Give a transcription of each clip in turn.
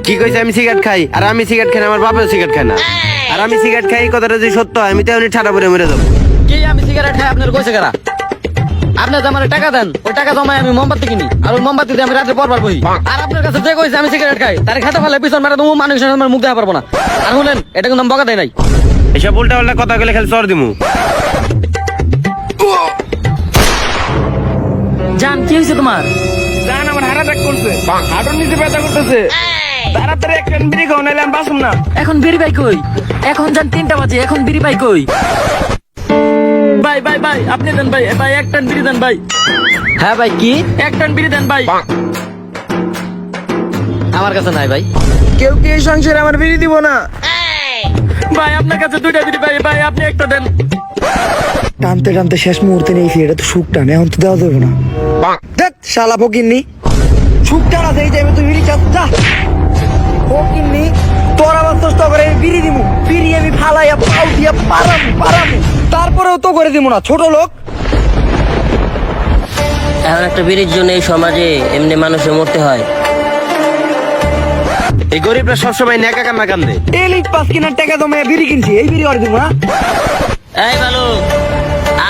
কি কইছে আমি সিগারেট খাই? আর আমি সিগারেট খাই না, আমার বাপেও সিগারেট খায় না। আর আমি সিগারেট খাই, এই কথাটা যদি সত্য হয়, আমি তো এমনি ঠাড়া পরে মরে যাবো। কি আমি সিগারেট খাই আপনার কইছে কারা? আপনি তো আমার টাকা দেন, ওই টাকা জমায় আমি মোমবাতি কিনি, আর ওই মোমবাতি দিয়ে আমি রাতে পরবার বই। আর আপনার কাছে যে কইছে আমি সিগারেট খাই, তারে খেতে ফেলে পিছন মেরে তুমি মানুষ আমার মুখ দেখা পারবো না। আর শুনেন, এটা কিন্তু আমি বকা দেয় নাই। এসব উল্টা পাল্টা কথা বলে খালি চর দিমু। জান কি হয়েছে তোমার? জান আমার হার্ট অ্যাটাক করছে, হার্টের নিচে ব্যথা করতেছে, তাড়াতাড়ি একটা বিড়ি খাও নাইলে আমি বাঁচুম না। এখন বিড়ি বাই কই? এখন যান 3টা বাজে, এখন বিড়ি বাই কই? ভাই ভাই ভাই আপনি দেন ভাই, ভাই এক টান বিড়ি দেন ভাই। হ্যাঁ ভাই কি? এক টান বিড়ি দেন ভাই। আমার কাছে নাই ভাই। কেউ কি এই সংসারে আমার বিড়ি দিব না? ভাই আপনার কাছে 2টা বিড়ি ভাই, ভাই আপনি একটা দেন। টানতে টানতে শেষ মুহূর্তে নিয়েছি, এটা তো সুখ টান, এখন তো দেওয়া যাবে না। দেখ শালা ফকিন্নি, সুখ টানা সেই যাবে, তুই বিড়ি চাস যা। ফকিন্নি তোর আবার চেষ্টা করে বিড়ি দিমু, বিড়ি আমি ফালাইয়া পাউ দিয়া পারামু, তারপরেও তো করে দিমু না, ছোট লোক। এখন একটা বিড়ির জন্য এই সমাজে এমনি মানুষে মরতে হয়। এই গরিবরা সবসময় নেকা কান্না কান্দে। এলিট পাস কিনার টাকা জমাইয়া বিড়ি কিনছি, এই বিড়ি আর দিমু না। এই ভালো,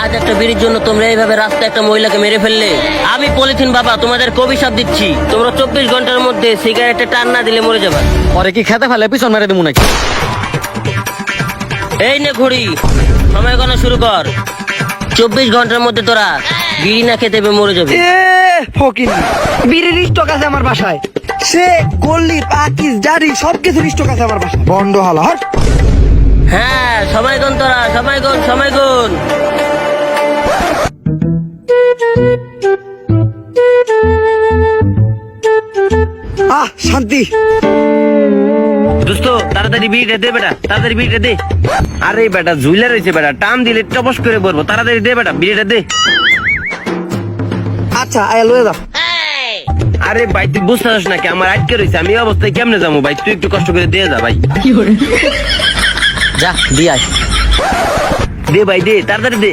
আজ একটা বিড়ির জন্য তোমরা এইভাবে রাস্তায় একটা মহিলাকে মেরে ফেললে। আমি পলিথিন বাবা তোমাদের অভিশাপ দিচ্ছি, তোমরা 24 ঘন্টার মধ্যে সিগারেটে টান না দিলে মরে যাবে। পরে কি খেতে ফেলে পিছন মেরে দেবো নাকি? এই নে ঘড়ি, সময় গণনা শুরু কর। 24 ঘন্টার মধ্যে তোরা বিড়ি না খেতে পেয়ে মরে যাবে। এ ফকিন্নি, বিড়ির স্টক আছে আমার বাসায়, সে গল্লি পাকিস জারি সবকিছু স্টক আছে আমার বাসায়। বন্ড হালা হট। হ্যাঁ সময় গুন তোরা, সময় গুন, সময় গুন। শান্তি। দোস্ত তাড়াতাড়ি বিড়িটা দে বেটা, তাড়াতাড়ি বিড়িটা দে। আরে বেটা ঝুইলা রয়েছে বেটা, টান দিলে টপস করে পড়বো, তাড়াতাড়ি দে বেটা, বিড়িটা দে। আচ্ছা আয় লয়ে যা। আরে ভাই তুই বুঝতে পারছিস নাকি আমার আটকে রয়েছে, আমি এই অবস্থায় কেমনে যাবো ভাই? তুই একটু কষ্ট করে দিয়ে যা ভাই। যা দিয়ে আয়। দে ভাই দে, তাড়াতাড়ি দে।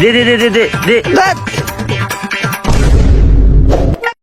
দে দে দে দে দে দে।